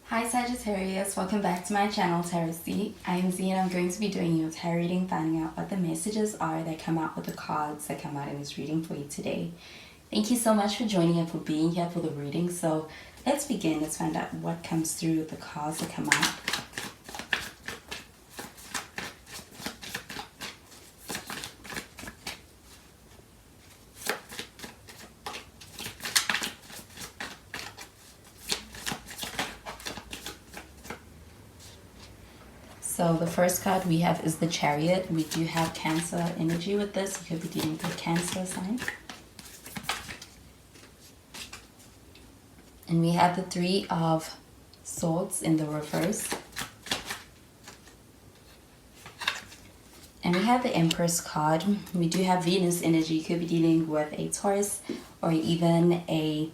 Hi Sagittarius, welcome back to my channel Tarot C. I am Z and I'm going to be doing your tarot reading, finding out what the messages are that come out with the cards that come out in this reading for you today. Thank you so much for joining and for being here for the reading. So let's begin. Let's find out what comes through with the cards that come out. So the first card we have is the Chariot. We do have Cancer energy with this. You could be dealing with Cancer sign. And we have the Three of Swords in the reverse. And we have the Empress card. We do have Venus energy. You could be dealing with a Taurus or even a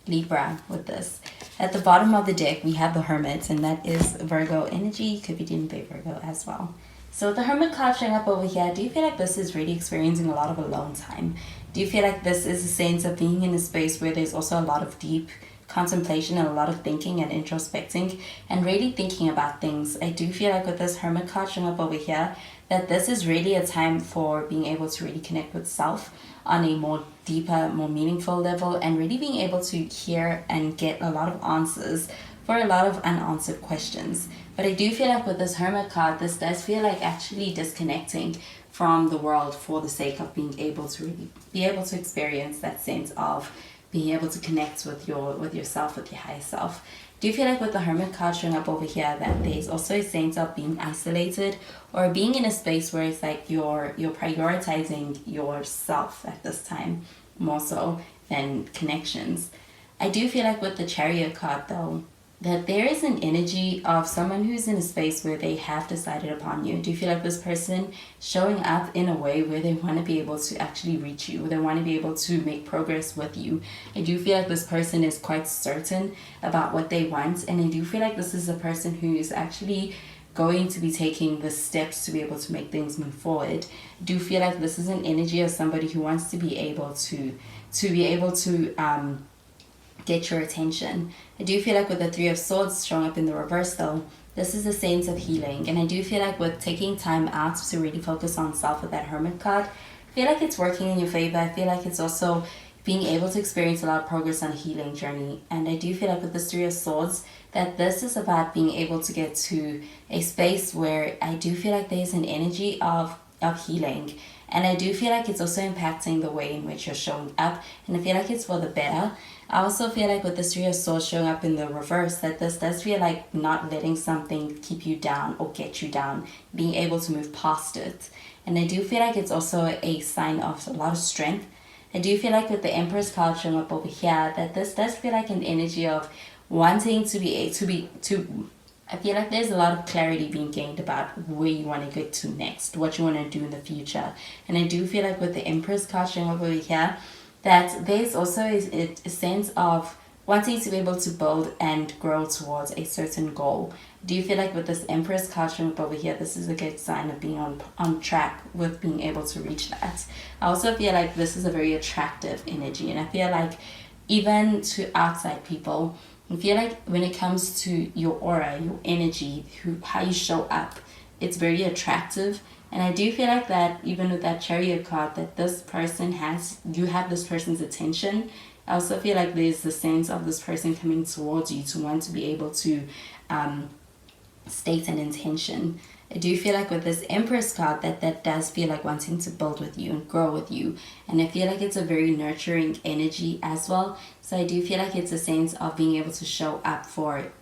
Libra with this. At the bottom of the deck, we have the Hermit, and that is Virgo energy. You could be dealing with a Virgo as well. So with the Hermit card showing up over here, do you feel like this is really experiencing a lot of alone time? Do you feel like this is a sense of being in a space where there's also a lot of deep contemplation and a lot of thinking and introspecting and really thinking about things? I do feel like with this Hermit card showing up over here, that this is really a time for being able to really connect with self on a more deeper, more meaningful level, and really being able to hear and get a lot of answers for a lot of unanswered questions. But I do feel like with this Hermit card, this does feel like actually disconnecting from the world for the sake of being able to really be able to experience that sense of being able to connect with yourself, with your higher self. Do you feel like with the Hermit card showing up over here that there's also a sense of being isolated or being in a space where it's like you're prioritizing yourself at this time more so than connections? I do feel like with the Chariot card though, that there is an energy of someone who's in a space where they have decided upon you. Do you feel like this person showing up in a way where they want to be able to actually reach you, they want to be able to make progress with you? I do feel like this person is quite certain about what they want, and I do feel like this is a person who is actually going to be taking the steps to be able to make things move forward. I do feel like this is an energy of somebody who wants to be able to get your attention. I do feel like with the Three of Swords showing up in the reverse though, this is a sense of healing. And I do feel like with taking time out to really focus on self with that Hermit card, I feel like it's working in your favor. I feel like it's also being able to experience a lot of progress on a healing journey. And I do feel like with this Three of Swords, that this is about being able to get to a space where I do feel like there's an energy of healing. And I do feel like it's also impacting the way in which you're showing up. And I feel like it's for the better. I also feel like with the Three of Swords showing up in the reverse, that this does feel like not letting something keep you down or get you down, being able to move past it. And I do feel like it's also a sign of a lot of strength. I do feel like with the Empress card showing up over here, that this does feel like an energy of wanting I feel like there's a lot of clarity being gained about where you want to get to next, what you want to do in the future. And I do feel like with the Empress card showing up over here, that there's also a sense of wanting to be able to build and grow towards a certain goal. Do you feel like with this Empress card showing up over here, this is a good sign of being on track with being able to reach that? I also feel like this is a very attractive energy, and I feel like even to outside people, I feel like when it comes to your aura, your energy, how you show up, it's very attractive. And I do feel like that even with that Chariot card, that you have this person's attention. I also feel like there's the sense of this person coming towards you to want to be able to state an intention. I do feel like with this Empress card that does feel like wanting to build with you and grow with you. And I feel like it's a very nurturing energy as well. So I do feel like it's a sense of being able to show up for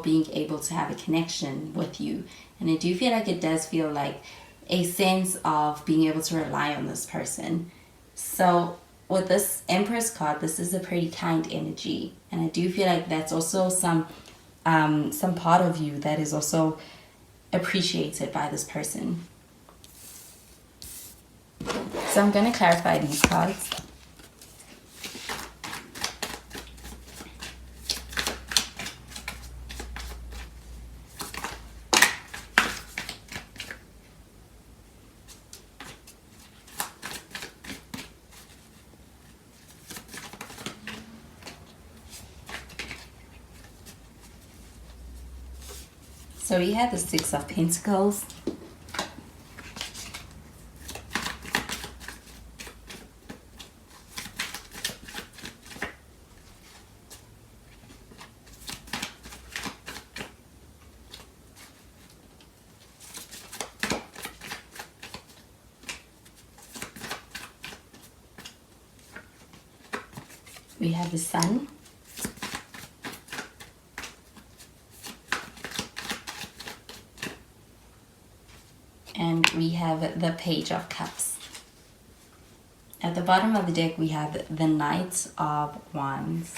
being able to have a connection with you. And I do feel like it does feel like a sense of being able to rely on this person. So with this Empress card, this is a pretty kind energy. And I do feel like that's also some part of you that is also appreciated by this person. So I'm going to clarify these cards. So we have the Six of Pentacles. We have the Sun. And we have the Page of Cups. At the bottom of the deck, we have the Knight of Wands.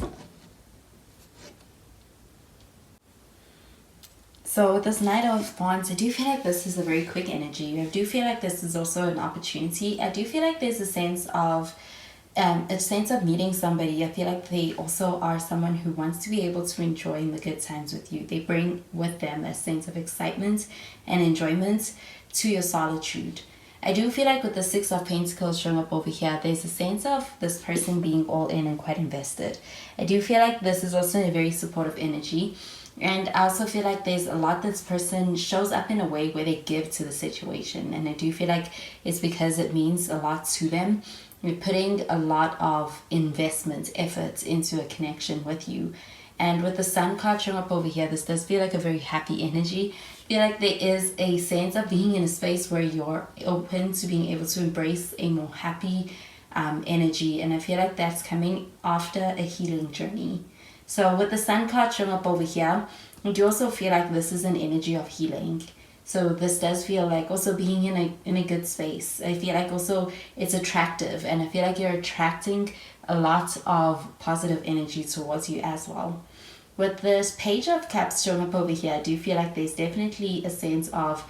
So with this Knight of Wands, I do feel like this is a very quick energy. I do feel like this is also an opportunity. I do feel like there's a sense of meeting somebody. I feel like they also are someone who wants to be able to enjoy the good times with you. They bring with them a sense of excitement and enjoyment to your solitude. I do feel like with the Six of Pentacles showing up over here, there's a sense of this person being all in and quite invested. I do feel like this is also a very supportive energy. And I also feel like there's a lot this person shows up in a way where they give to the situation. And I do feel like it's because it means a lot to them. You're putting a lot of investment, effort into a connection with you. And with the Sun card showing up over here, this does feel like a very happy energy. I feel like there is a sense of being in a space where you're open to being able to embrace a more happy energy. And I feel like that's coming after a healing journey. So with the Sun card showing up over here, I do also feel like this is an energy of healing. So this does feel like also being in a good space. I feel like also it's attractive, and I feel like you're attracting a lot of positive energy towards you as well. With this Page of Cups showing up over here, I do feel like there's definitely a sense of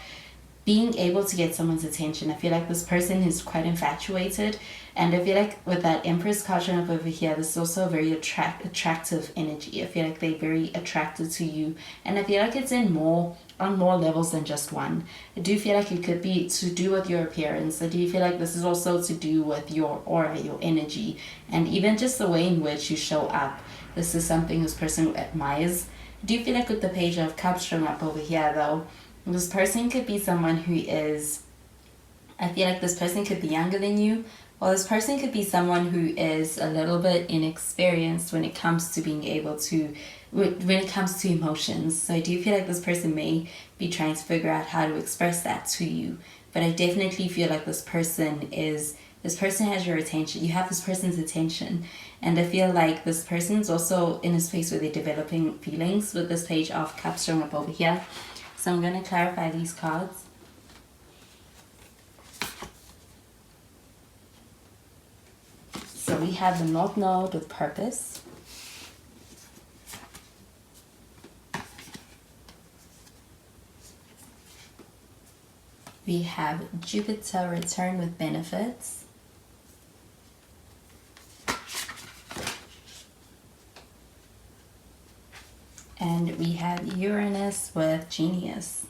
being able to get someone's attention. I feel like this person is quite infatuated, and I feel like with that Empress card showing up over here, this is also a very attractive energy. I feel like they're very attracted to you, and I feel like it's on more levels than just one. I do feel like it could be to do with your appearance. I do feel like this is also to do with your aura, your energy, and even just the way in which you show up. This is something this person admires. I do feel like with the Page of Cups showing up over here though, this person could be someone who is, I feel like this person could be younger than you, or this person could be someone who is a little bit inexperienced when it comes to being able to, when it comes to emotions. So I do feel like this person may be trying to figure out how to express that to you. But I definitely feel like this person has your attention. You have this person's attention. And I feel like this person's also in a space where they're developing feelings with this Page of Cups showing up over here. So I'm going to clarify these cards. So we have the North Node with purpose. We have Jupiter return with benefits. And we have Uranus with genius.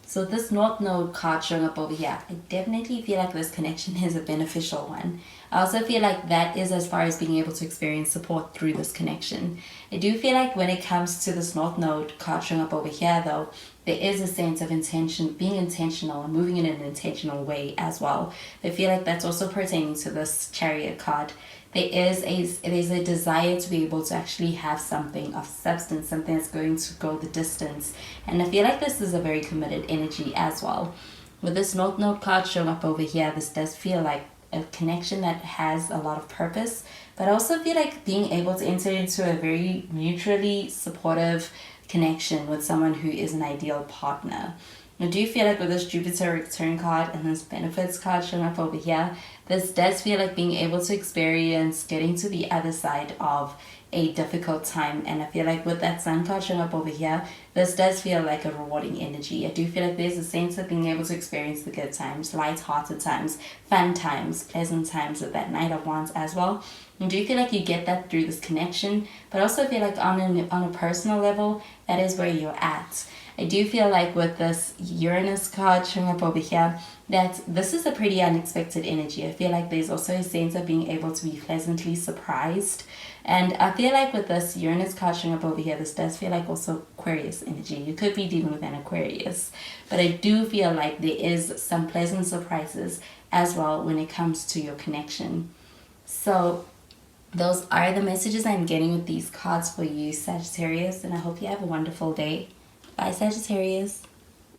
So this North Node card showing up over here, I definitely feel like this connection is a beneficial one. I also feel like that is as far as being able to experience support through this connection. I do feel like when it comes to this North Node card showing up over here though, there is a sense of intention, being intentional and moving in an intentional way as well. I feel like that's also pertaining to this Chariot card. There's a desire to be able to actually have something of substance, something that's going to go the distance. And I feel like this is a very committed energy as well. With this North Node card showing up over here, this does feel like a connection that has a lot of purpose, but I also feel like being able to enter into a very mutually supportive connection with someone who is an ideal partner. I do feel like with this Jupiter return card and this benefits card showing up over here, this does feel like being able to experience getting to the other side of a difficult time. And I feel like with that Sun card showing up over here, this does feel like a rewarding energy. I do feel like there's a sense of being able to experience the good times, light-hearted times, fun times, pleasant times with that Knight of Wands as well. I do feel like you get that through this connection, but also feel like on a personal level, that is where you're at. I do feel like with this Uranus card showing up over here, that this is a pretty unexpected energy. I feel like there's also a sense of being able to be pleasantly surprised. And I feel like with this Uranus card showing up over here, this does feel like also Aquarius energy. You could be dealing with an Aquarius. But I do feel like there is some pleasant surprises as well when it comes to your connection. So those are the messages I'm getting with these cards for you, Sagittarius. And I hope you have a wonderful day. Bye, Sagittarius.